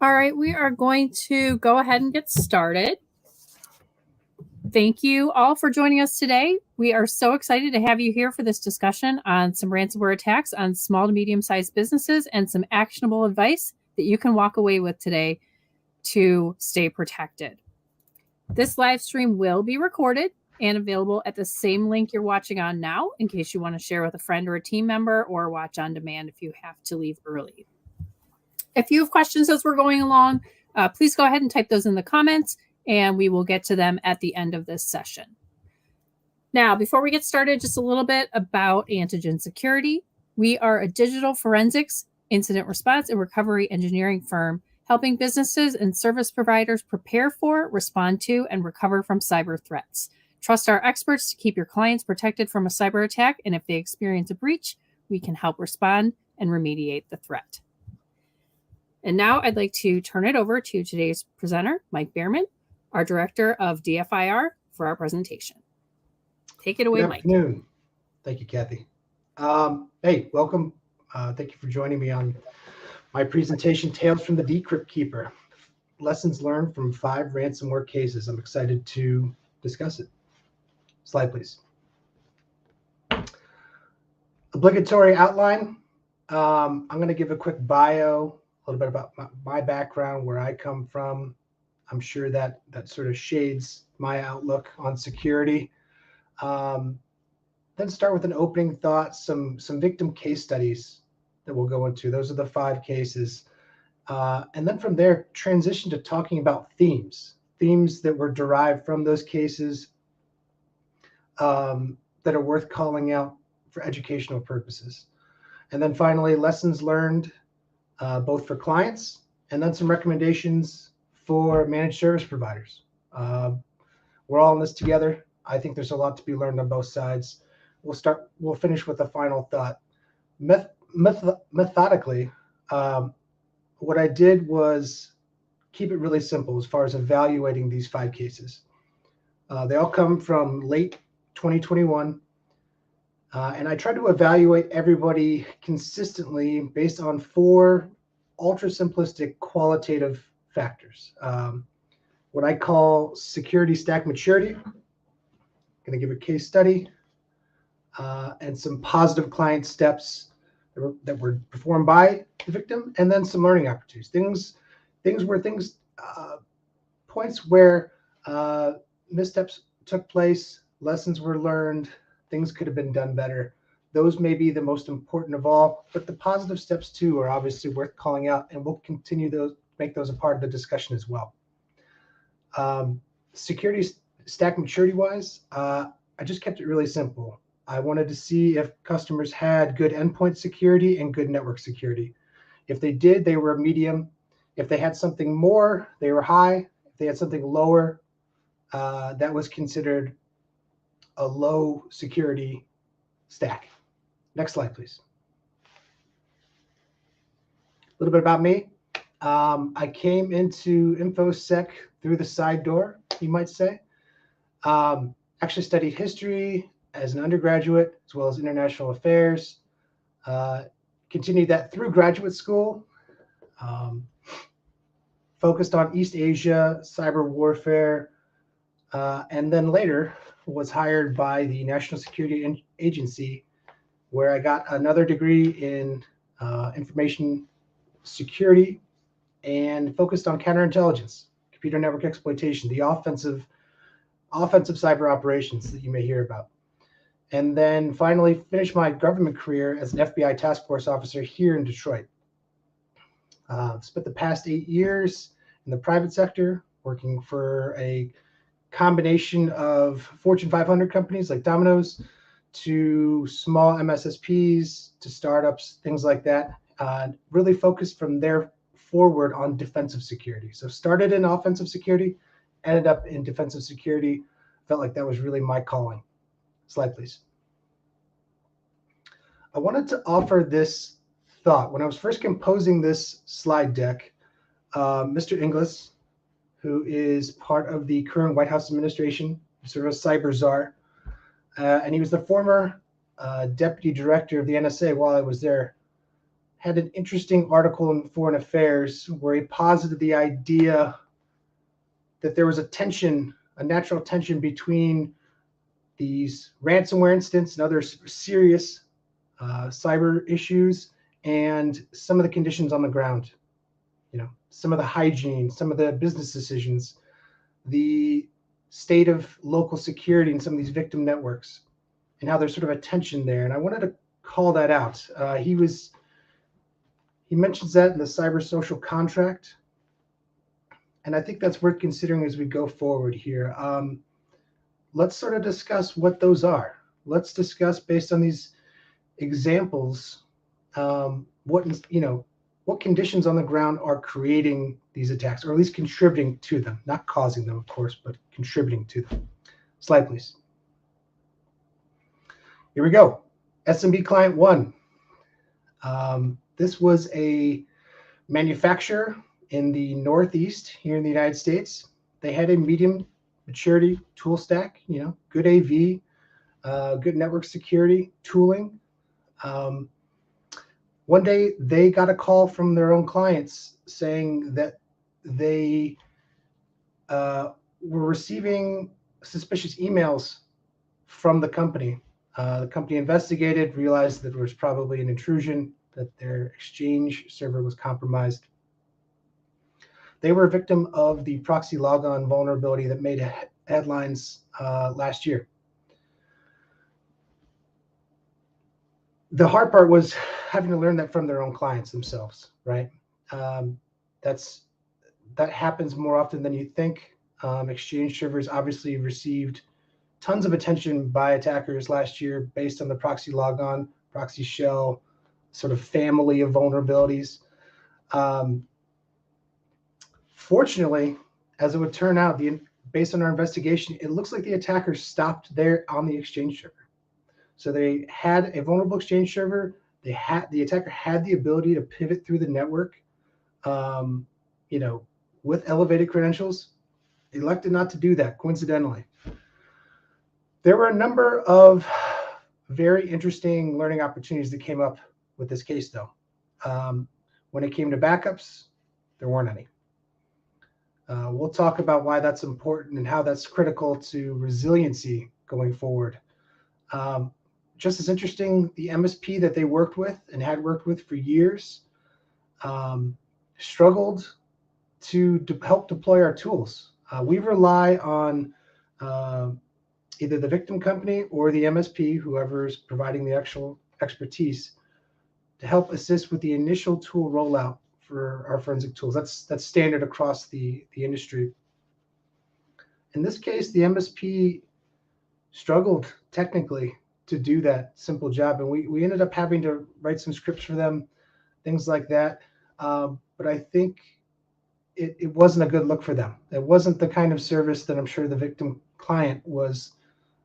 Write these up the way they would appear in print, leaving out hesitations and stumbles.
All right, we are going to go ahead and get started. Thank you all for joining us today. We are so excited to have you here for this discussion on some ransomware attacks on small to medium-sized businesses and some actionable advice that you can walk away with today to stay protected. This live stream will be recorded and available at the same link you're watching on now in case you want to share with a friend or a team member or watch on demand if you have to leave early. If you have questions as we're going along, please go ahead and type those in the comments and we will get to them at the end of this session. Now, before we get started, just a little bit about Antigen Security. We are a digital forensics, incident response, and recovery engineering firm helping businesses and service providers prepare for, respond to, and recover from cyber threats. Trust our experts to keep your clients protected from a cyber attack, and if they experience a breach, we can help respond and remediate the threat. And now I'd like to turn it over to today's presenter, Mike Behrmann, our Director of DFIR, for our presentation. Take it away, Mike. Good afternoon. Thank you, Kathy. Hey, welcome. Thank you for joining me on my presentation, Tales from the Crypt Keeper, Lessons Learned from 5 Ransomware Cases. I'm excited to discuss it. Slide, please. Obligatory outline. I'm going to give a quick bio, a little bit about my background, where I come from. I'm sure that sort of shades my outlook on security. Then start with an opening thought, some victim case studies that we'll go into. Those are the 5 cases. And then from there, transition to talking about themes that were derived from those cases that are worth calling out for educational purposes. And then finally, lessons learned, both for clients and then some recommendations for managed service providers. We're all in this together. I think there's a lot to be learned on both sides. We'll finish with a final thought. Methodically, what I did was keep it really simple as far as evaluating these 5 cases. They all come from late 2021. And I tried to evaluate everybody consistently based on 4 ultra simplistic qualitative factors. What I call security stack maturity. I'm going to give a case study and some positive client steps that were performed by the victim, and then some learning opportunities. Points where missteps took place, lessons were learned, things could have been done better. Those may be the most important of all, but the positive steps too are obviously worth calling out, and we'll continue to make those a part of the discussion as well. Security stack maturity wise, I just kept it really simple. I wanted to see if customers had good endpoint security and good network security. If they did, they were medium. If they had something more, they were high. If they had something lower, that was considered a low security stack. Next slide, please. A little bit about me. I came into InfoSec through the side door, you might say. Actually studied history as an undergraduate, as well as international affairs. Continued that through graduate school. Focused on East Asia, cyber warfare, and then later was hired by the National Security Agency, where I got another degree in information security and focused on counterintelligence, computer network exploitation, the offensive cyber operations that you may hear about. And then finally finished my government career as an FBI task force officer here in Detroit. Spent the past 8 years in the private sector, working for a combination of Fortune 500 companies like Domino's to small MSSPs to startups, things like that. Really focused from there forward on defensive security. So started in offensive security, ended up in defensive security. Felt like that was really my calling. Slide, please. I wanted to offer this thought. When I was first composing this slide deck, Mr. Inglis, who is part of the current White House administration, sort of a cyber czar, and he was the former deputy director of the NSA while I was there, had an interesting article in Foreign Affairs where he posited the idea that there was a natural tension between these ransomware incidents and other serious cyber issues and some of the conditions on the ground. Some of the hygiene, some of the business decisions, the state of local security in some of these victim networks, and how there's sort of a tension there. And I wanted to call that out. He mentions that in the cyber social contract. And I think that's worth considering as we go forward here. Let's sort of discuss what those are. Let's discuss, based on these examples, what conditions on the ground are creating these attacks, or at least contributing to them, not causing them, of course, but contributing to them. Slide, please. Here we go. SMB client 1. This was a manufacturer in the Northeast here in the United States. They had a medium maturity tool stack, good AV, good network security tooling. One day they got a call from their own clients saying that they were receiving suspicious emails from the company. The company investigated, realized that there was probably an intrusion, that their Exchange server was compromised. They were a victim of the proxy logon vulnerability that made headlines last year. The hard part was having to learn that from their own clients themselves, right? That happens more often than you think. Exchange servers obviously received tons of attention by attackers last year based on the proxy logon, proxy shell, sort of family of vulnerabilities. Fortunately, as it would turn out, based on our investigation, it looks like the attackers stopped there on the Exchange server. So they had a vulnerable Exchange server. The attacker had the ability to pivot through the network, with elevated credentials. Elected not to do that, coincidentally. There were a number of very interesting learning opportunities that came up with this case, though. When it came to backups, there weren't any. We'll talk about why that's important and how that's critical to resiliency going forward. Just as interesting, the MSP that they worked with and had worked with for years struggled to help deploy our tools. We rely on either the victim company or the MSP, whoever's providing the actual expertise, to help assist with the initial tool rollout for our forensic tools. That's standard across the industry. In this case, the MSP struggled technically to do that simple job, and we ended up having to write some scripts for them, things like that. But I think it wasn't a good look for them. It wasn't the kind of service that I'm sure the victim client was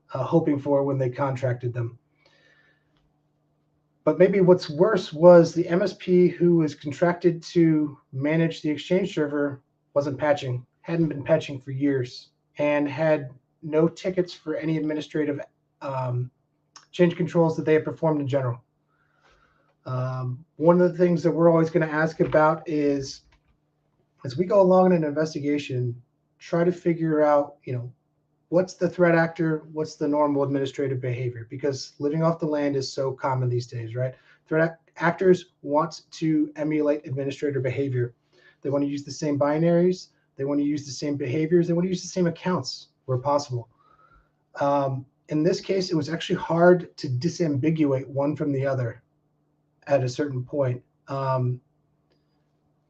hoping for when they contracted them. But maybe what's worse was the MSP who was contracted to manage the Exchange server wasn't patching, hadn't been patching for years, and had no tickets for any administrative change controls that they had performed in general. One of the things that we're always going to ask about is, as we go along in an investigation, try to figure out, what's the threat actor, what's the normal administrative behavior, because living off the land is so common these days, right? Threat actors want to emulate administrator behavior. They want to use the same binaries. They want to use the same behaviors. They want to use the same accounts where possible. In this case, it was actually hard to disambiguate one from the other at a certain point.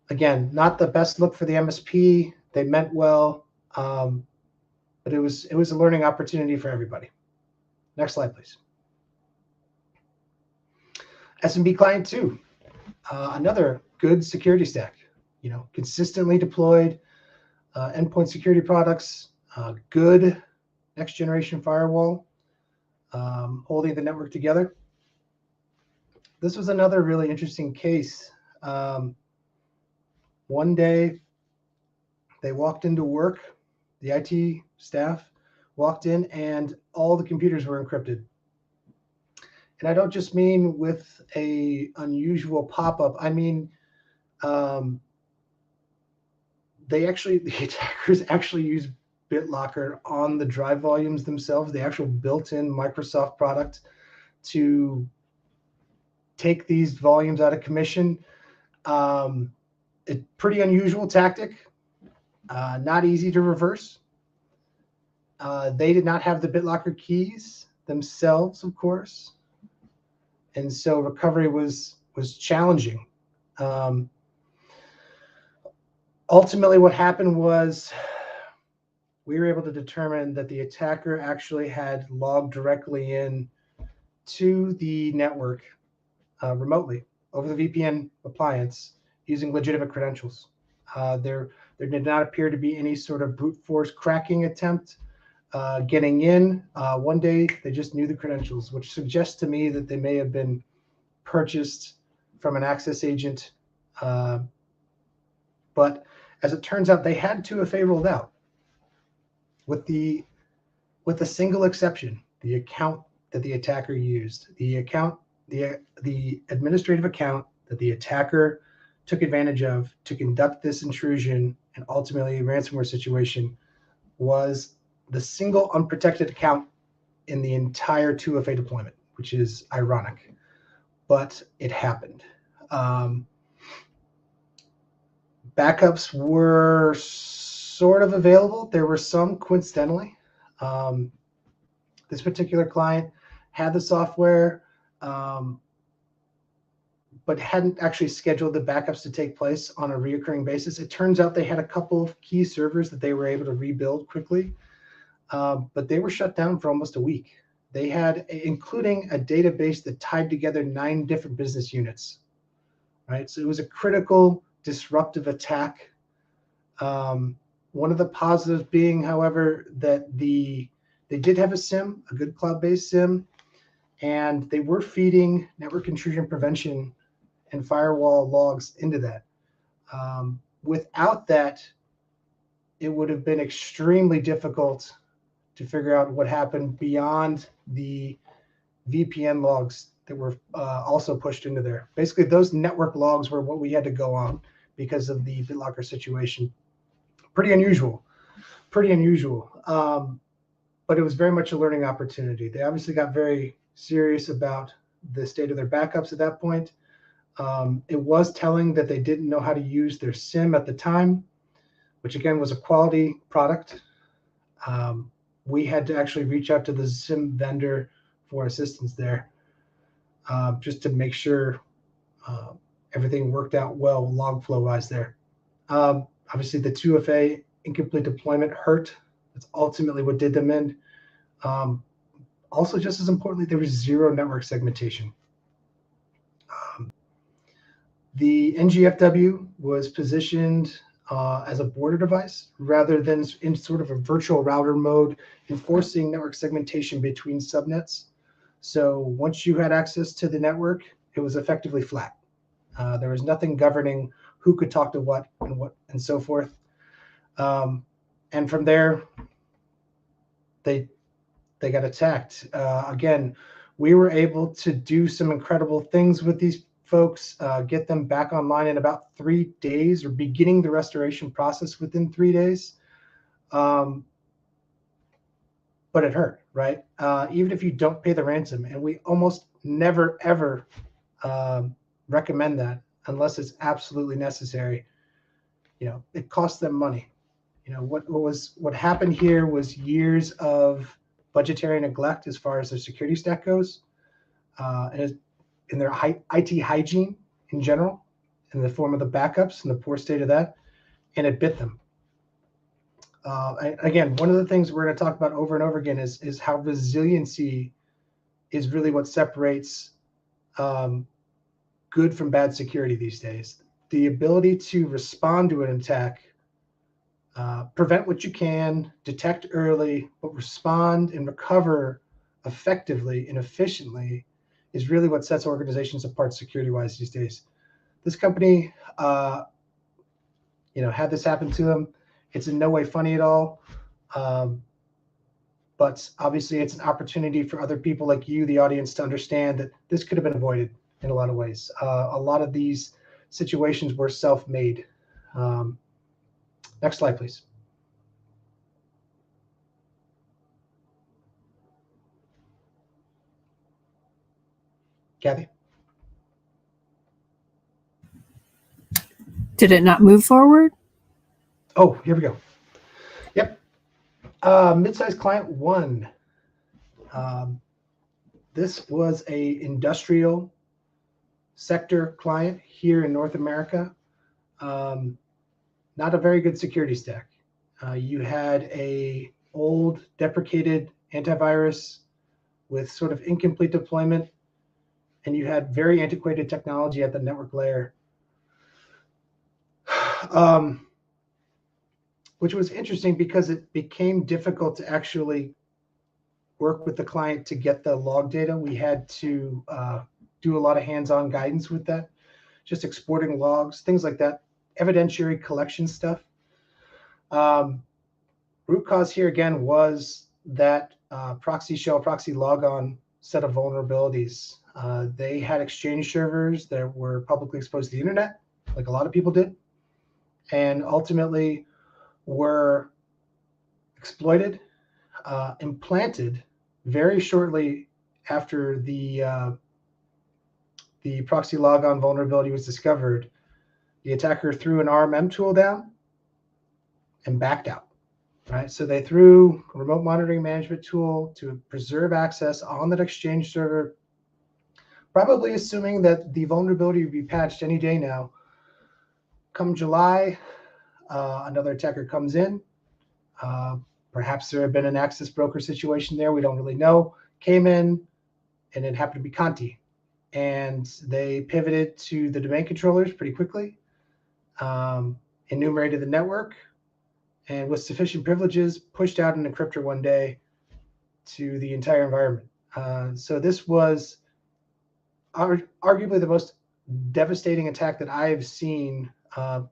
Again, not the best look for the MSP. They meant well, but it was a learning opportunity for everybody. Next slide, please. SMB client 2, another good security stack. Consistently deployed endpoint security products, good next generation firewall, holding the network together. This was another really interesting case. One day they walked into work, the IT staff walked in, and all the computers were encrypted. And I don't just mean with a unusual pop-up. I mean, the attackers actually use BitLocker on the drive volumes themselves, the actual built-in Microsoft product, to take these volumes out of commission. A pretty unusual tactic, not easy to reverse. They did not have the BitLocker keys themselves, of course, and so recovery was challenging. Ultimately, what happened was we were able to determine that the attacker actually had logged directly in to the network remotely over the VPN appliance using legitimate credentials. There did not appear to be any sort of brute force cracking attempt getting in. One day, they just knew the credentials, which suggests to me that they may have been purchased from an access agent. But as it turns out, they had 2FA rolled out with a single exception: the account that the attacker used, the administrative account that the attacker took advantage of to conduct this intrusion and ultimately ransomware situation, was the single unprotected account in the entire 2FA deployment, which is ironic, but it happened. Backups were sort of available. There were some, coincidentally. This particular client had the software, but hadn't actually scheduled the backups to take place on a reoccurring basis. It turns out they had a couple of key servers that they were able to rebuild quickly, but they were shut down for almost a week. They had, including a database that tied together 9 different business units, right? So it was a critical disruptive attack. One of the positives being, however, that they did have a SIM, a good cloud-based SIM, and they were feeding network intrusion prevention and firewall logs into that. Without that, it would have been extremely difficult to figure out what happened beyond the VPN logs that were also pushed into there. Basically, those network logs were what we had to go on because of the BitLocker situation. Pretty unusual. But it was very much a learning opportunity. They obviously got very serious about the state of their backups at that point. It was telling that they didn't know how to use their SIM at the time, which again was a quality product. We had to actually reach out to the SIM vendor for assistance there, just to make sure everything worked out well log flow wise there. Obviously, the 2FA incomplete deployment hurt. That's ultimately what did them in. Also, just as importantly, there was 0 network segmentation. The NGFW was positioned as a border device rather than in sort of a virtual router mode, enforcing network segmentation between subnets. So once you had access to the network, it was effectively flat. There was nothing governing who could talk to what and so forth. And from there, they got attacked. Again, we were able to do some incredible things with these folks, get them back online in about 3 days, or beginning the restoration process within 3 days. But it hurt, right? Even if you don't pay the ransom, and we almost never, ever recommend that unless it's absolutely necessary. It costs them money. What happened here was years of budgetary neglect as far as their security stack goes, and in their IT hygiene in general, in the form of the backups and the poor state of that, and it bit them. Again, one of the things we're going to talk about over and over again is how resiliency is really what separates good from bad security these days. The ability to respond to an attack, prevent what you can, detect early, but respond and recover effectively and efficiently is really what sets organizations apart security-wise these days. This company, had this happen to them. It's in no way funny at all. But obviously it's an opportunity for other people like you, the audience, to understand that this could have been avoided in a lot of ways. A lot of these situations were self-made. Next slide, please. Kathy? Did it not move forward? Oh, here we go. Yep. Mid-sized client 1. This was a industrial sector client here in North America. Not a very good security stack. You had a old deprecated antivirus with sort of incomplete deployment, and you had very antiquated technology at the network layer. Which was interesting because it became difficult to actually work with the client to get the log data. We had to do a lot of hands-on guidance with that, just exporting logs, things like that, evidentiary collection stuff. Root cause here again was that proxy shell, proxy logon set of vulnerabilities. They had Exchange servers that were publicly exposed to the internet, like a lot of people did, and ultimately were exploited, implanted very shortly after the proxy logon vulnerability was discovered. The attacker threw an RMM tool down and backed out. Right, so they threw a remote monitoring management tool to preserve access on that Exchange server, probably assuming that the vulnerability would be patched any day now. Come July, another attacker comes in. Perhaps there had been an access broker situation there. We don't really know. Came in, and it happened to be Conti. And they pivoted to the domain controllers pretty quickly, enumerated the network, and with sufficient privileges, pushed out an encryptor one day to the entire environment. So this was arguably the most devastating attack that I have seen,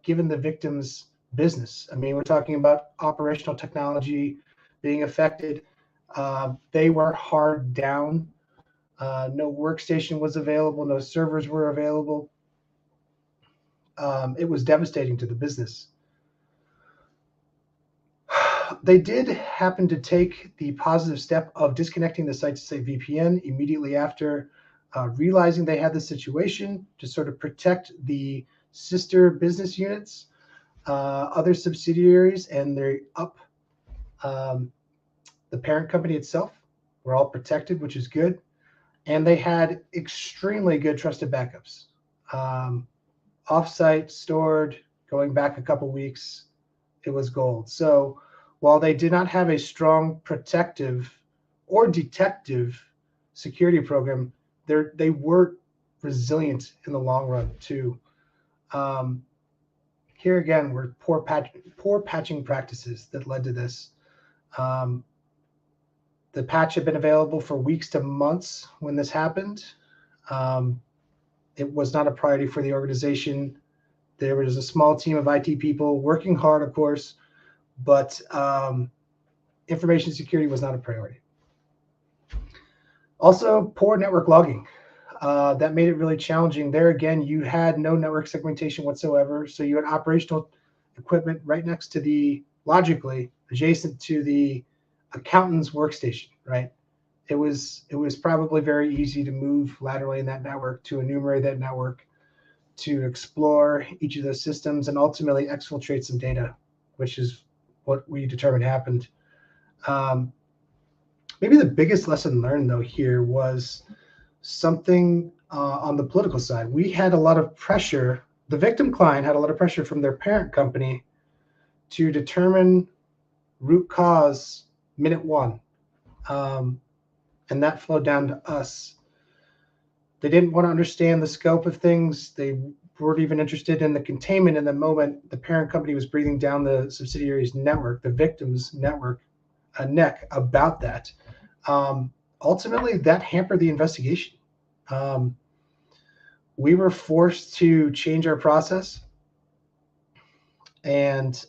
given the victim's business. I mean, we're talking about operational technology being affected. They were hard down. No workstation was available. No servers were available. It was devastating to the business. They did happen to take the positive step of disconnecting the site-to-site VPN immediately after realizing they had the situation to sort of protect the sister business units, other subsidiaries, and the parent company itself were all protected, which is good. And they had extremely good trusted backups, offsite, stored, going back a couple weeks. It was gold. So while they did not have a strong protective or detective security program, they were resilient in the long run too. Here again were poor patching practices that led to this. The patch had been available for weeks to months when this happened. It was not a priority for the organization. There was a small team of IT people working hard, of course, but information security was not a priority. Also, poor network logging. That made it really challenging. There again, you had no network segmentation whatsoever. So you had operational equipment right next to logically adjacent to the accountant's workstation, right? It was probably very easy to move laterally in that network, to enumerate that network, to explore each of those systems, and ultimately exfiltrate some data, which is what we determined happened. Maybe the biggest lesson learned, though, here was something on the political side. We had a lot of pressure. The victim client had a lot of pressure from their parent company to determine root cause minute one. And that flowed down to us. They didn't want to understand the scope of things. They weren't even interested in the containment in the moment the parent company was breathing down the subsidiary's network, the victim's network, neck about that. Ultimately, that hampered the investigation. We were forced to change our process and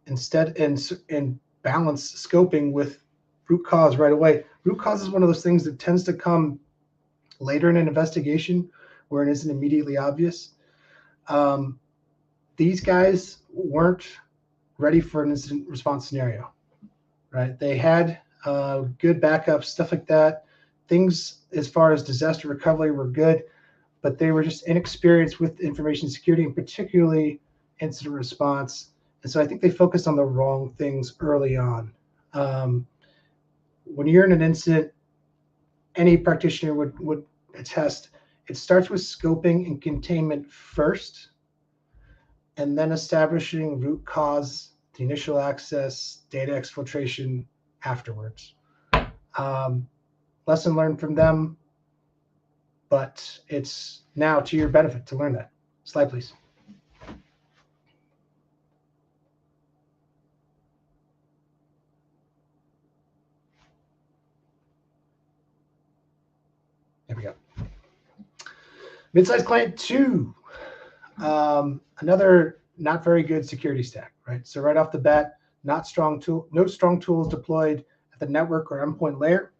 instead and balance scoping with root cause right away. Root cause is one of those things that tends to come later in an investigation where it isn't immediately obvious. These guys weren't ready for an incident response scenario, right? They had good backups, stuff like that. Things as far as disaster recovery were good, but they were just inexperienced with information security and particularly incident response. And so I think they focused on the wrong things early on. When you're in an incident, any practitioner would attest, it starts with scoping and containment first, and then establishing root cause, the initial access, data exfiltration afterwards. Lesson learned from them, but it's now to your benefit to learn that. Slide, please. There we go. Mid-size client 2. Another not very good security stack, right? So right off the bat, no strong tools deployed at the network or endpoint layer.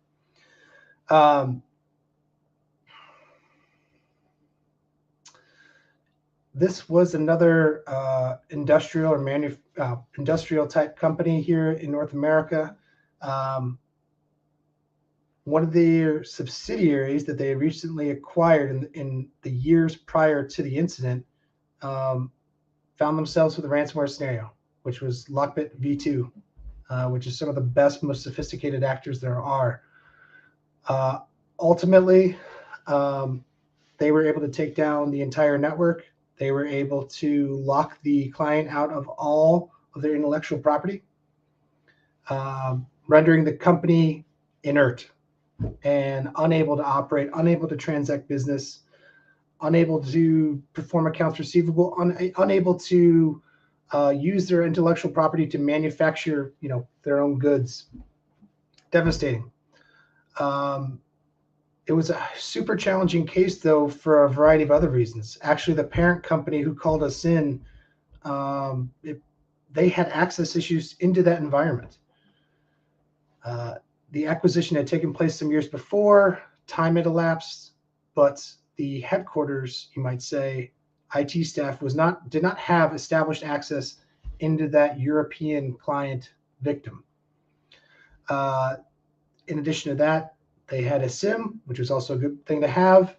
This was another industrial or industrial type company here in North America. One of their subsidiaries that they recently acquired in the years prior to the incident found themselves with a ransomware scenario, which was Lockbit V2, which is some of the best, most sophisticated actors there are. Ultimately, they were able to take down the entire network. They were able to lock the client out of all of their intellectual property, rendering the company inert and unable to operate, unable to transact business, unable to perform accounts receivable, unable to use their intellectual property to manufacture, their own goods. Devastating. It was a super challenging case, though, for a variety of other reasons. Actually, the parent company who called us in, they had access issues into that environment. The acquisition had taken place some years before, time had elapsed, but the headquarters, you might say, IT staff did not have established access into that European client victim. In addition to that, they had a SIM, which was also a good thing to have,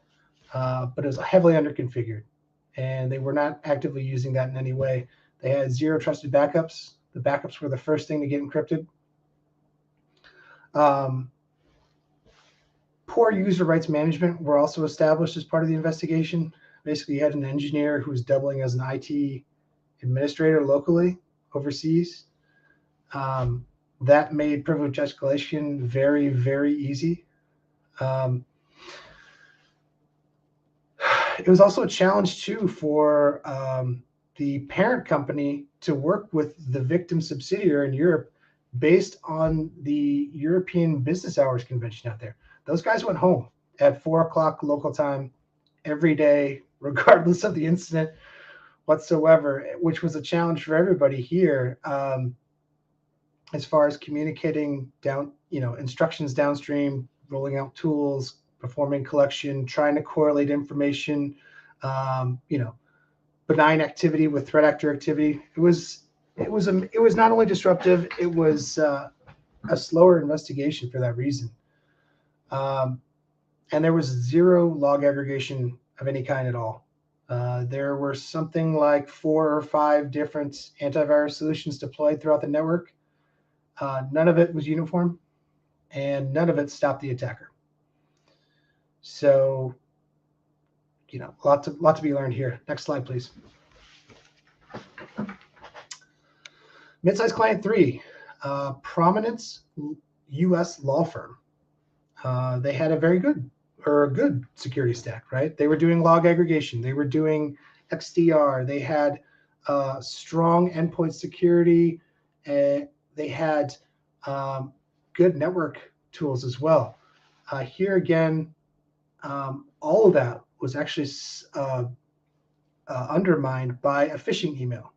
but it was heavily underconfigured, and they were not actively using that in any way. They had zero trusted backups. The backups were the first thing to get encrypted. Poor user rights management were also established as part of the investigation. Basically, you had an engineer who was doubling as an IT administrator locally overseas. That made privilege escalation very, very easy. It was also a challenge, too, for the parent company to work with the victim subsidiary in Europe based on the European business hours convention out there. Those guys went home at 4 o'clock local time every day, regardless of the incident whatsoever, which was a challenge for everybody here as far as communicating down, instructions downstream, rolling out tools, performing collection, trying to correlate information, benign activity with threat actor activity. It was not only disruptive, it was a slower investigation for that reason. And there was zero log aggregation of any kind at all. There were something like 4 or 5 different antivirus solutions deployed throughout the network. None of it was uniform, and none of it stopped the attacker. So, lot to be learned here. Next slide, please. Midsize client 3, Prominence U.S. law firm. They had a good security stack, right? They were doing log aggregation. They were doing XDR. They had strong endpoint security. They had good network tools as well. Here again, all of that was actually undermined by a phishing email.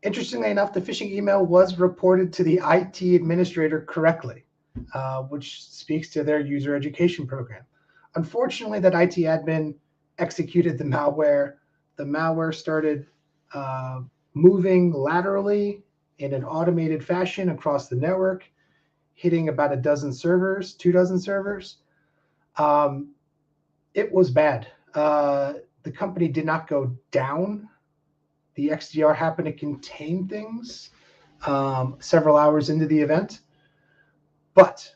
Interestingly enough, the phishing email was reported to the IT administrator correctly, which speaks to their user education program. Unfortunately, that IT admin executed the malware. The malware started moving laterally in an automated fashion across the network, hitting about 2 dozen servers. It was bad. The company did not go down. The XDR happened to contain things several hours into the event, but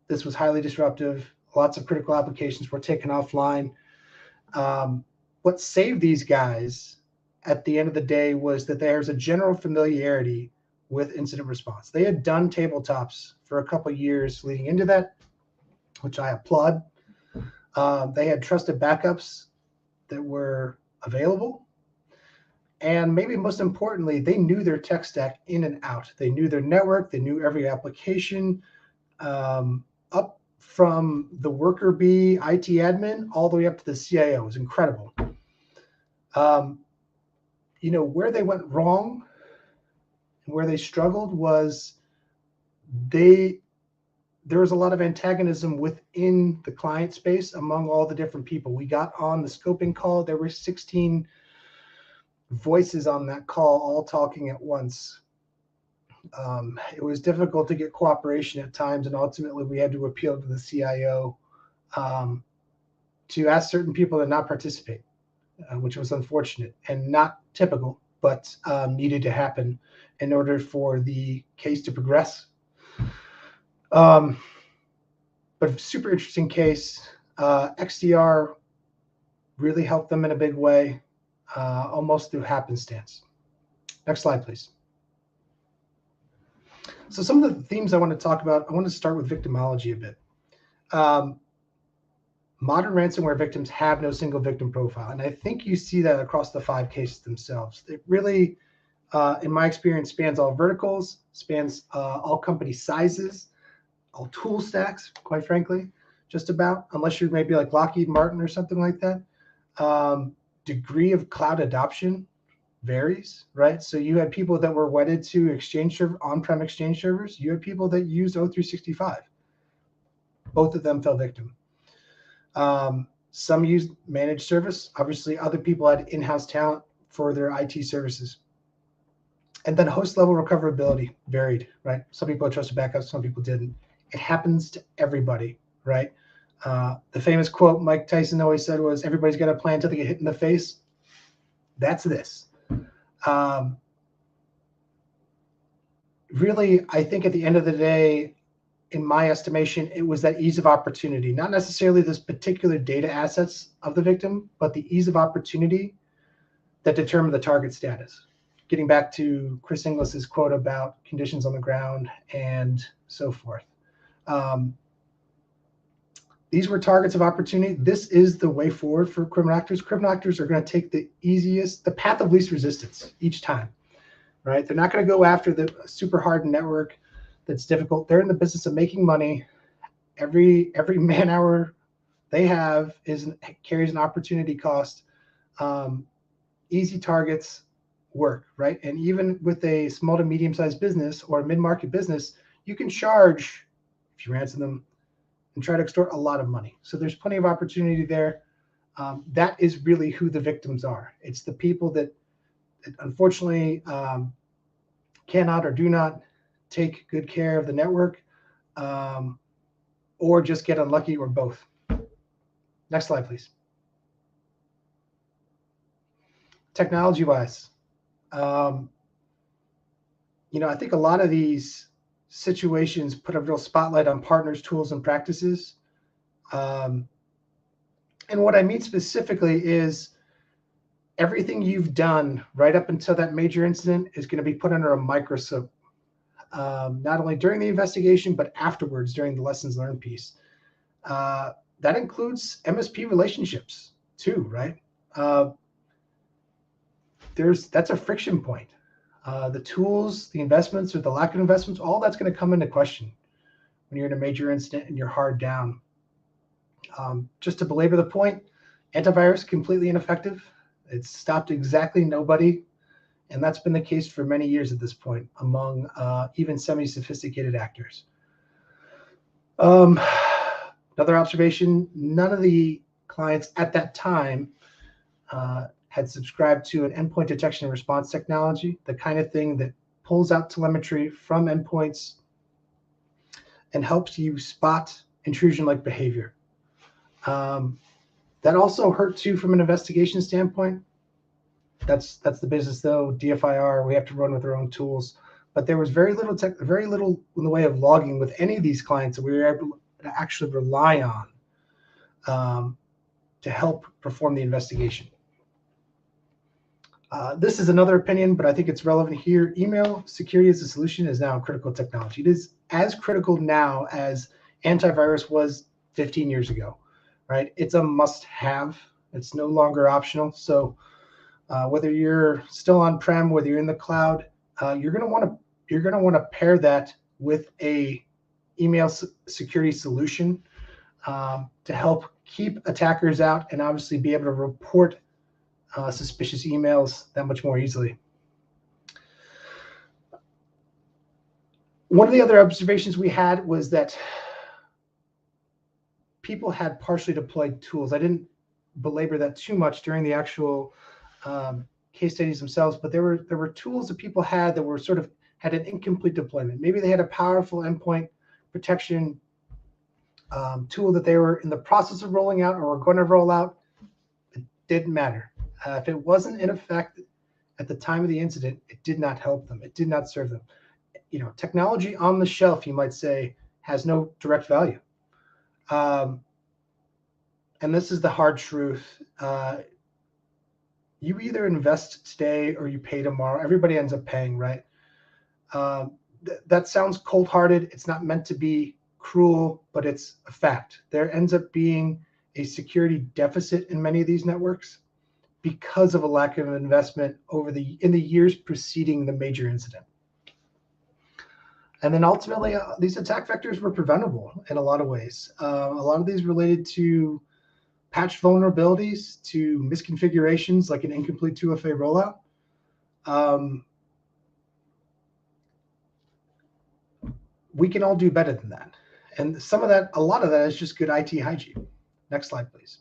this was highly disruptive. Lots of critical applications were taken offline. What saved these guys at the end of the day was that there's a general familiarity with incident response. They had done tabletops for a couple of years leading into that, which I applaud. They had trusted backups that were available. And maybe most importantly, they knew their tech stack in and out. They knew their network. They knew every application, up from the worker bee IT admin all the way up to the CIO. It was incredible. Where they went wrong and where they struggled was there was a lot of antagonism within the client space among all the different people. We got on the scoping call. There were 16 voices on that call, all talking at once. It was difficult to get cooperation at times, and ultimately we had to appeal to the CIO to ask certain people to not participate, which was unfortunate and not typical, but needed to happen in order for the case to progress. But super interesting case. XDR really helped them in a big way, almost through happenstance. Next slide, please. So some of the themes I want to talk about, I want to start with victimology a bit. Modern ransomware victims have no single victim profile. And I think you see that across the 5 cases themselves. It really, in my experience, spans all verticals, spans all company sizes, all tool stacks, quite frankly, just about, unless you're maybe like Lockheed Martin or something like that. Degree of cloud adoption varies, right? So you had people that were wedded to on-prem Exchange servers. You had people that used O365. Both of them fell victim. Some used managed service. Obviously, other people had in-house talent for their IT services. And then host level recoverability varied, right? Some people had trusted backups, some people didn't. It happens to everybody, right? The famous quote Mike Tyson always said was, everybody's got a plan until they get hit in the face. That's this. Really, I think at the end of the day, in my estimation, it was that ease of opportunity, not necessarily this particular data assets of the victim, but the ease of opportunity that determined the target status. Getting back to Chris Inglis's quote about conditions on the ground and so forth. These were targets of opportunity. This is the way forward for criminal actors. Criminal actors are going to take the path of least resistance each time, right? They're not going to go after the super hardened network that's difficult. They're in the business of making money. Every man hour they have carries an opportunity cost. Easy targets work, right? And even with a small to medium-sized business or a mid-market business, you can charge, if you ransom them, and try to extort a lot of money. So there's plenty of opportunity there. That is really who the victims are. It's the people that unfortunately cannot or do not take good care of the network, or just get unlucky, or both. Next slide, please. Technology-wise, I think a lot of these situations put a real spotlight on partners, tools, and practices. And what I mean specifically is everything you've done right up until that major incident is going to be put under a microscope, not only during the investigation, but afterwards during the lessons learned piece. That includes MSP relationships too, right? That's a friction point. The tools, the investments, or the lack of investments, all that's going to come into question when you're in a major incident and you're hard down. Just to belabor the point, antivirus completely ineffective. It's stopped exactly nobody And that's been the case for many years at this point among even semi-sophisticated actors. Another observation, none of the clients at that time had subscribed to an endpoint detection and response technology, the kind of thing that pulls out telemetry from endpoints and helps you spot intrusion-like behavior. That also hurt too from an investigation standpoint. That's the business though. DFIR, we have to run with our own tools, but there was very little in the way of logging with any of these clients that we were able to actually rely on to help perform the investigation. This is another opinion, but I think it's relevant here. Email security as a solution is now a critical technology. It is as critical now as antivirus was 15 years ago, right? It's a must-have. It's no longer optional. So whether you're still on-prem, whether you're in the cloud, you're going to want to pair that with a email security solution to help keep attackers out and obviously be able to report suspicious emails that much more easily. One of the other observations we had was that people had partially deployed tools. I didn't belabor that too much during the actual case studies themselves, but there were tools that people had that were sort of had an incomplete deployment. Maybe they had a powerful endpoint protection tool that they were in the process of rolling out or were going to roll out. It didn't matter. If it wasn't in effect at the time of the incident, it did not help them. It did not serve them. You know, technology on the shelf, you might say, has no direct value. And this is the hard truth. You either invest today or you pay tomorrow. Everybody ends up paying, right? That sounds cold-hearted. It's not meant to be cruel, but it's a fact. There ends up being a security deficit in many of these networks because of a lack of investment in the years preceding the major incident. And then ultimately, these attack vectors were preventable in a lot of ways. A lot of these related to patch vulnerabilities, to misconfigurations like an incomplete 2FA rollout. We can all do better than that. And a lot of that is just good IT hygiene. Next slide, please.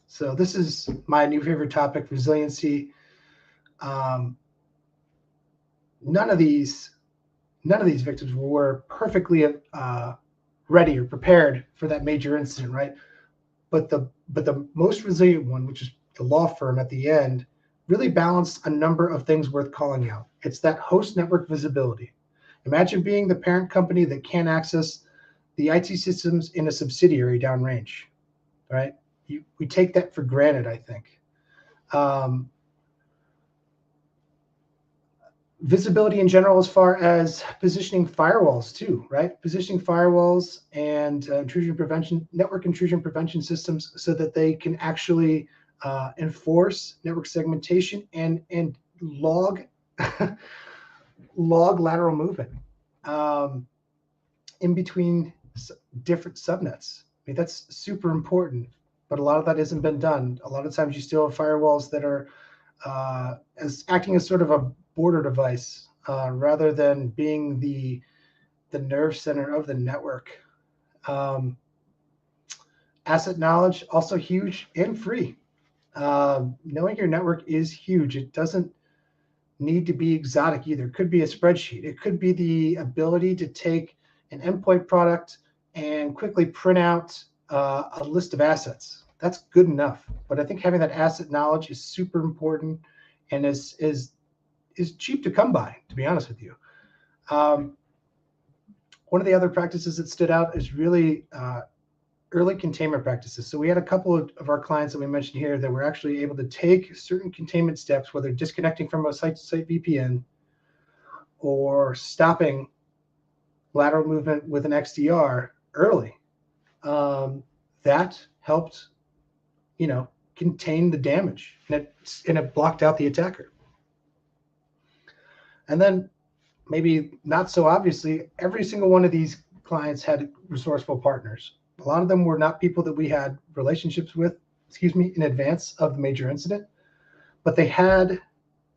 So this is my new favorite topic, resiliency. None of these victims were perfectly ready or prepared for that major incident, right? But the most resilient one, which is the law firm at the end, really balanced a number of things worth calling out. It's that host network visibility. Imagine being the parent company that can't access the IT systems in a subsidiary downrange, right? We take that for granted, I think. Visibility in general, as far as positioning firewalls too, right? Positioning firewalls and network intrusion prevention systems so that they can actually enforce network segmentation and log lateral movement in between different subnets. I mean, that's super important, but a lot of that hasn't been done. A lot of times you still have firewalls that are acting as sort of a border device rather than being the nerve center of the network. Asset knowledge, also huge and free. Knowing your network is huge. It doesn't need to be exotic either. It could be a spreadsheet. It could be the ability to take an endpoint product and quickly print out a list of assets. That's good enough. But I think having that asset knowledge is super important and is cheap to come by, to be honest with you. One of the other practices that stood out is really early containment practices. So we had a couple of our clients that we mentioned here that were actually able to take certain containment steps, whether disconnecting from a site-to-site VPN or stopping lateral movement with an XDR early. That helped, contain the damage, and it blocked out the attacker. And then maybe not so obviously, every single one of these clients had resourceful partners. A lot of them were not people that we had relationships with, in advance of the major incident. But they had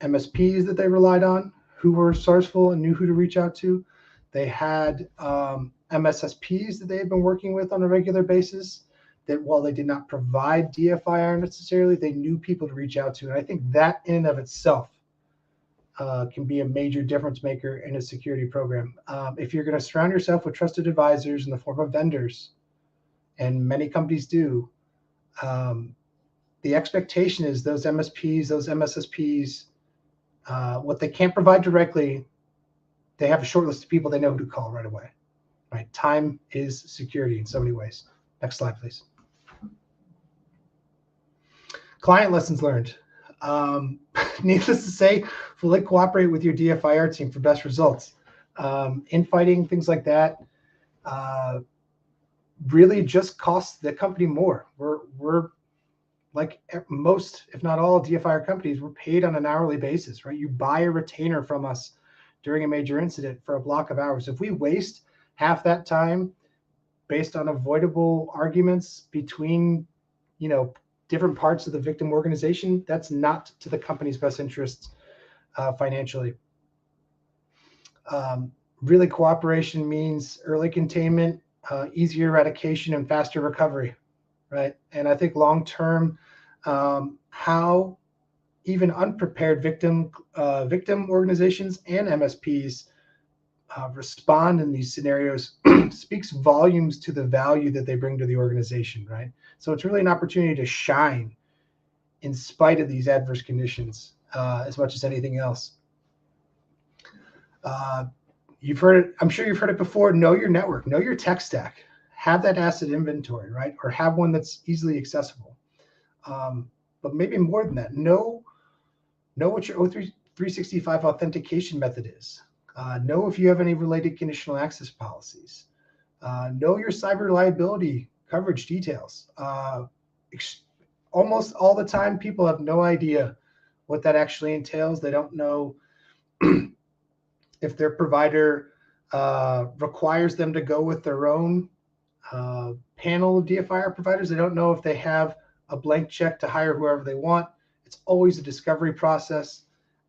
MSPs that they relied on who were resourceful and knew who to reach out to. They had MSSPs that they had been working with on a regular basis that while they did not provide DFIR necessarily, they knew people to reach out to. And I think that in and of itself can be a major difference maker in a security program. If you're going to surround yourself with trusted advisors in the form of vendors, and many companies do, the expectation is those MSPs, those MSSPs, what they can't provide directly, they have a short list of people they know who to call right away. Right? Time is security in so many ways. Next slide, please. Client lessons learned. Needless to say, fully cooperate with your DFIR team for best results. Infighting, things like that, really just costs the company more. We're like most, if not all, DFIR companies, we're paid on an hourly basis, right? You buy a retainer from us during a major incident for a block of hours. If we waste half that time based on avoidable arguments between, different parts of the victim organization, that's not to the company's best interests financially. Really, cooperation means early containment, easier eradication, and faster recovery, right? And I think long-term, how even unprepared victim organizations and MSPs respond in these scenarios speaks volumes to the value that they bring to the organization, right? So it's really an opportunity to shine in spite of these adverse conditions as much as anything else. You've heard it, I'm sure you've heard it before, know your network, know your tech stack, have that asset inventory, right? Or have one that's easily accessible. But maybe more than that, know what your O365 authentication method is. Know if you have any related conditional access policies. Know your cyber liability coverage details. Almost all the time, people have no idea what that actually entails. They don't know if their provider requires them to go with their own panel of DFIR providers. They don't know if they have a blank check to hire whoever they want. It's always a discovery process.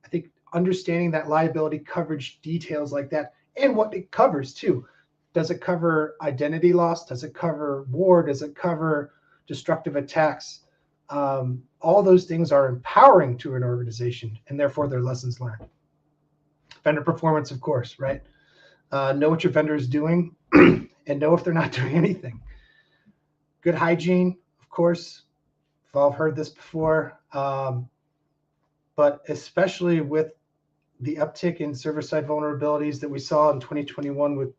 I think understanding that liability coverage details like that and what it covers too. Does it cover identity loss? Does it cover war? Does it cover destructive attacks? All those things are empowering to an organization and therefore they're lessons learned. Vendor performance, of course, right? Know what your vendor is doing and know if they're not doing anything. Good hygiene, of course. We've all heard this before, but especially with the uptick in server-side vulnerabilities that we saw in 2021 with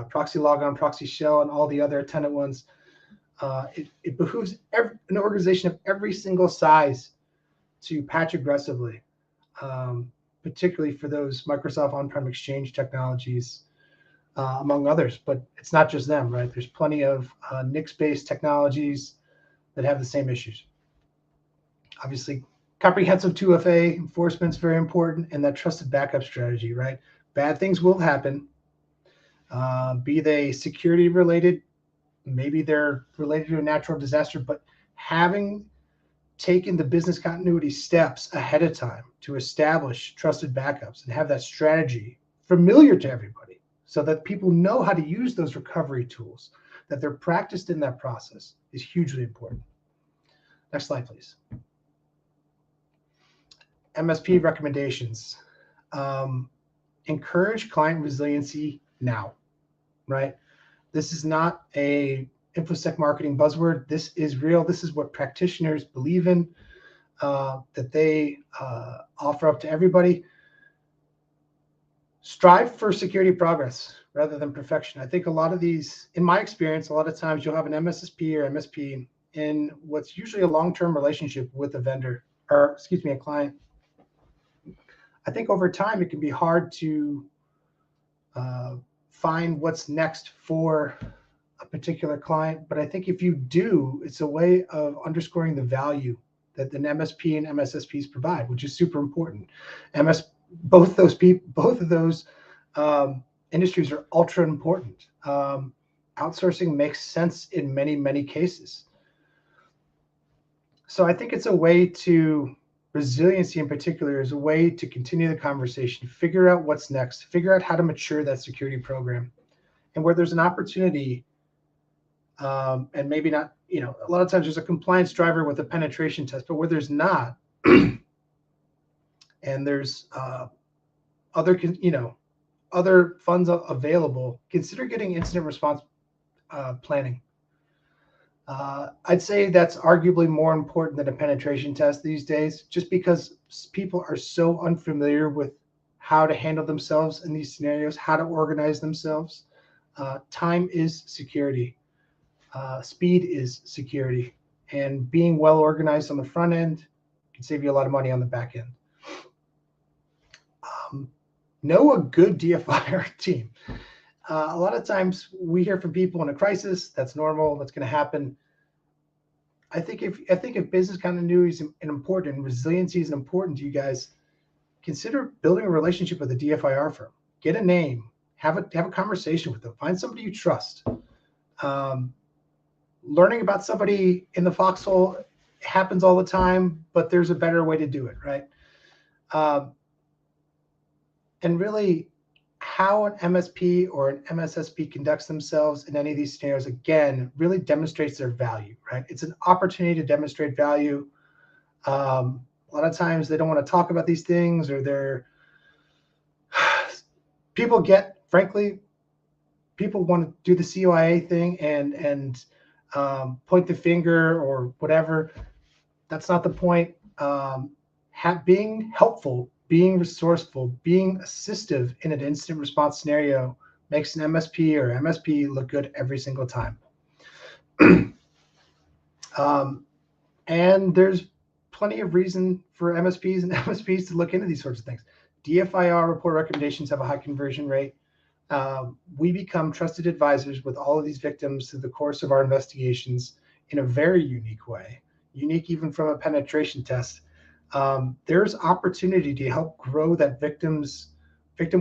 proxy logon, proxy shell, and all the other attendant ones, it behooves an organization of every single size to patch aggressively, particularly for those Microsoft on-prem Exchange technologies, among others. But it's not just them, right? There's plenty of Nix-based technologies that have the same issues. Obviously, comprehensive 2FA enforcement is very important, and that trusted backup strategy, right? Bad things will happen, be they security related, maybe they're related to a natural disaster, but having taken the business continuity steps ahead of time to establish trusted backups and have that strategy familiar to everybody so that people know how to use those recovery tools, that they're practiced in that process is hugely important. Next slide, please. MSP recommendations. Encourage client resiliency now, right? This is not a InfoSec marketing buzzword. This is real. This is what practitioners believe in, that they offer up to everybody. Strive for security progress rather than perfection. I think a lot of these, in my experience, a lot of times you'll have an MSSP or MSP in what's usually a long-term relationship with a vendor, or excuse me, a client. I think over time, it can be hard to find what's next for a particular client. But I think if you do, it's a way of underscoring the value that an MSP and MSSPs provide, which is super important. Both of those industries are ultra important. Outsourcing makes sense in many, many cases. So I think it's a way to resiliency in particular is a way to continue the conversation, figure out what's next, figure out how to mature that security program. And where there's an opportunity, and maybe not, a lot of times there's a compliance driver with a penetration test, but where there's not, and there's other funds available, consider getting incident response planning. I'd say that's arguably more important than a penetration test these days, just because people are so unfamiliar with how to handle themselves in these scenarios, how to organize themselves. Time is security. Speed is security. And being well organized on the front end can save you a lot of money on the back end. Know a good DFIR team. A lot of times we hear from people in a crisis. That's normal. That's going to happen. I think if business continuity is important and resiliency is important to you guys, consider building a relationship with a DFIR firm. Get a name. Have a conversation with them. Find somebody you trust. Learning about somebody in the foxhole happens all the time, but there's a better way to do it, right? And really, how an MSP or an MSSP conducts themselves in any of these scenarios, again, really demonstrates their value, right? It's an opportunity to demonstrate value. A lot of times they don't want to talk about these things, or people want to do the CYA thing and point the finger or whatever. That's not the point. Being helpful, being resourceful, being assistive in an incident response scenario makes an MSP or MSP look good every single time. And there's plenty of reason for MSPs and MSPs to look into these sorts of things. DFIR report recommendations have a high conversion rate. We become trusted advisors with all of these victims through the course of our investigations in a very unique way, unique even from a penetration test. There's opportunity to help grow that victim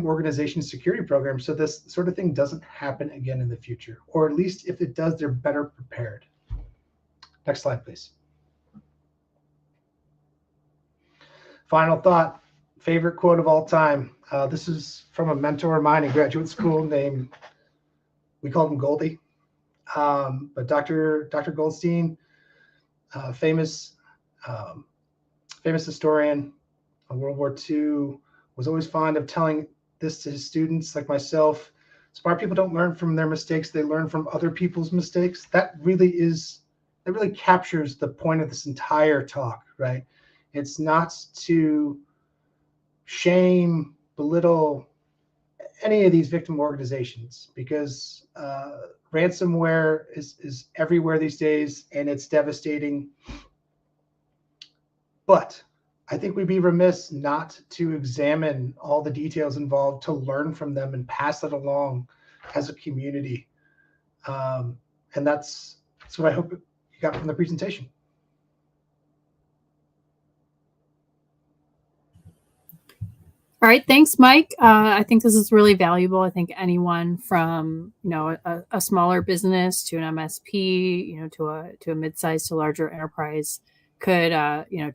organization security program so this sort of thing doesn't happen again in the future, or at least if it does, they're better prepared. Next slide, please. Final thought, favorite quote of all time. This is from a mentor of mine in graduate school named, we called him Goldie, but Dr. Goldstein, famous historian of World War II, was always fond of telling this to his students like myself. Smart people don't learn from their mistakes, they learn from other people's mistakes. That really captures the point of this entire talk, right? It's not to shame, belittle any of these victim organizations, because ransomware is everywhere these days and it's devastating. But I think we'd be remiss not to examine all the details involved, to learn from them and pass it along as a community. And that's what I hope you got from the presentation. All right, thanks, Mike. I think this is really valuable. I think anyone from a smaller business to an MSP, to a mid-sized to larger enterprise could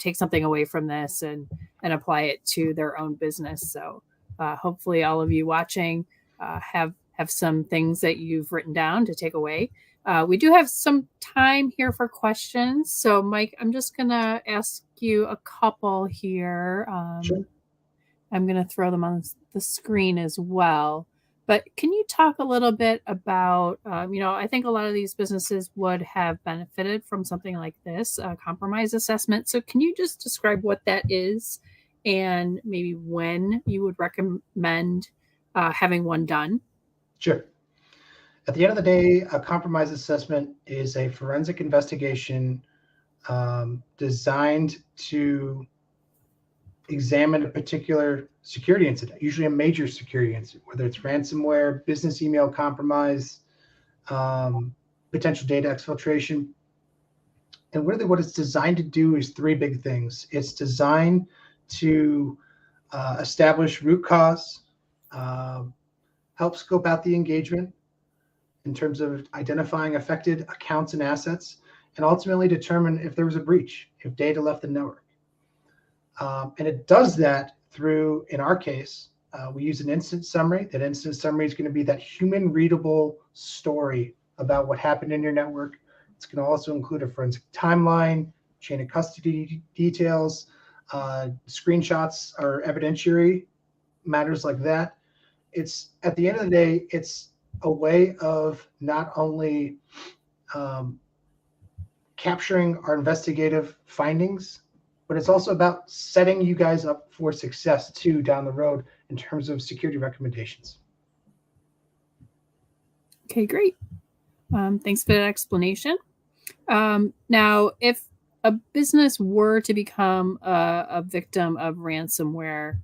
take something away from this and apply it to their own business. So hopefully, all of you watching have some things that you've written down to take away. We do have some time here for questions. So, Mike, I'm just gonna ask you a couple here. Sure. I'm going to throw them on the screen as well. But can you talk a little bit about, I think a lot of these businesses would have benefited from something like this, a compromise assessment. So can you just describe what that is and maybe when you would recommend having one done? Sure. At the end of the day, a compromise assessment is a forensic investigation designed to examine a particular security incident, usually a major security incident, whether it's ransomware, business email compromise, potential data exfiltration. And really what it's designed to do is three big things. It's designed to establish root cause, help scope out the engagement in terms of identifying affected accounts and assets, and ultimately determine if there was a breach, if data left the network. And it does that through, in our case, we use an incident summary. That incident summary is going to be that human readable story about what happened in your network. It's going to also include a forensic timeline, chain of custody details, screenshots or evidentiary matters like that. It's, at the end of the day, it's a way of not only capturing our investigative findings, but it's also about setting you guys up for success too down the road in terms of security recommendations. Okay, great. Thanks for that explanation. Now, if a business were to become a victim of ransomware,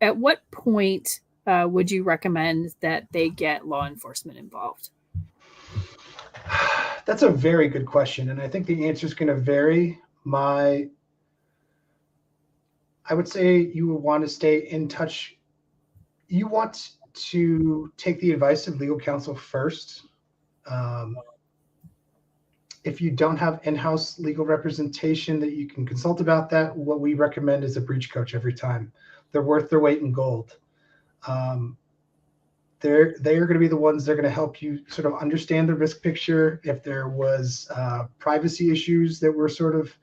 at what point would you recommend that they get law enforcement involved? That's a very good question, and I think the answer is going to vary. I would say you would want to stay in touch. You want to take the advice of legal counsel first. If you don't have in-house legal representation that you can consult about that, what we recommend is a breach coach every time. They're worth their weight in gold. They are going to be the ones that are going to help you sort of understand the risk picture. If there was privacy issues that were sort of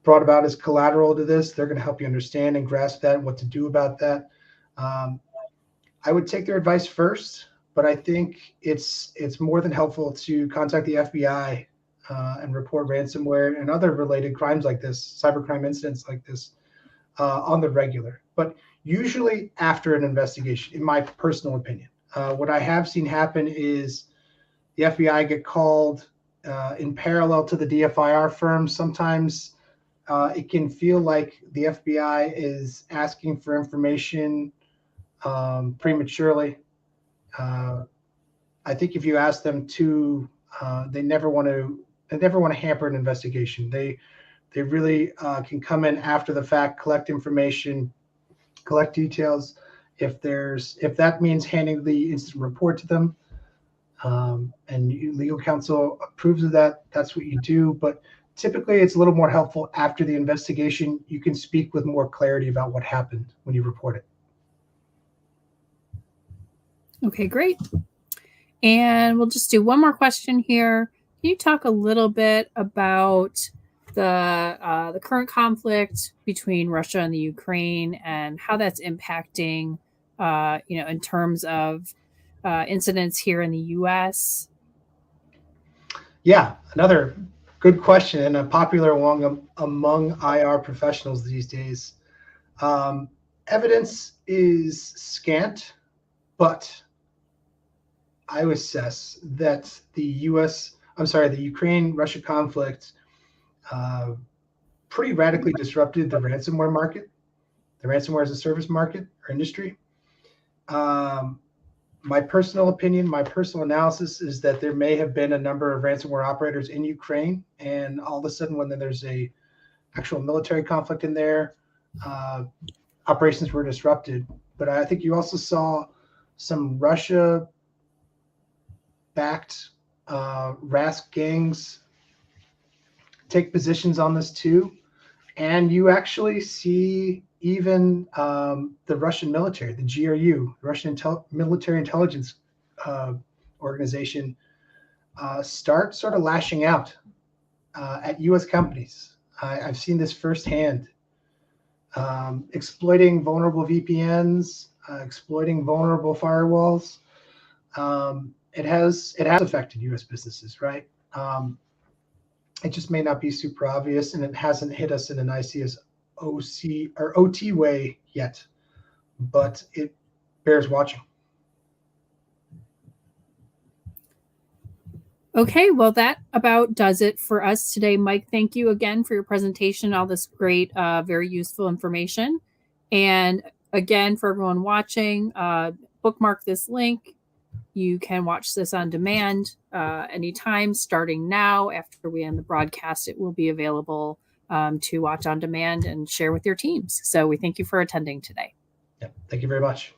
brought about as collateral to this, they're going to help you understand and grasp that, what to do about that. I would take their advice first, but I think it's more than helpful to contact the FBI and report ransomware and other related crimes like this, cybercrime incidents like this, on the regular. But usually after an investigation, in my personal opinion. What I have seen happen is the FBI get called in parallel to the DFIR firm. Sometimes it can feel like the FBI is asking for information prematurely. I think if you ask them to, they never want to hamper an investigation. They really can come in after the fact, collect information, collect details. If that means handing the incident report to them, and legal counsel approves of that, that's what you do. But typically, it's a little more helpful after the investigation. You can speak with more clarity about what happened when you report it. Okay, great. And we'll just do one more question here. Can you talk a little bit about the current conflict between Russia and the Ukraine and how that's impacting, in terms of incidents here in the U.S.? Yeah, another good question and a popular one among IR professionals these days. Evidence is scant, but I assess that the Ukraine-Russia conflict pretty radically disrupted the ransomware market, the ransomware as a service market or industry. My personal opinion, my personal analysis is that there may have been a number of ransomware operators in Ukraine, and all of a sudden when there's a actual military conflict in there, operations were disrupted. But I think you also saw some Russia backed RASC gangs take positions on this too. And you actually see even the Russian military, the GRU, Russian Military Intelligence Organization, start sort of lashing out at U.S. companies. I've seen this firsthand, exploiting vulnerable VPNs, exploiting vulnerable firewalls. It has affected U.S. businesses, right? It just may not be super obvious, and it hasn't hit us in an ICS OC or OT way yet, but it bears watching. Okay, well, that about does it for us today. Mike, thank you again for your presentation, all this great, very useful information. And again, for everyone watching, bookmark this link. You can watch this on demand anytime, starting now. After we end the broadcast, it will be available to watch on demand and share with your teams. So we thank you for attending today. Yeah, thank you very much.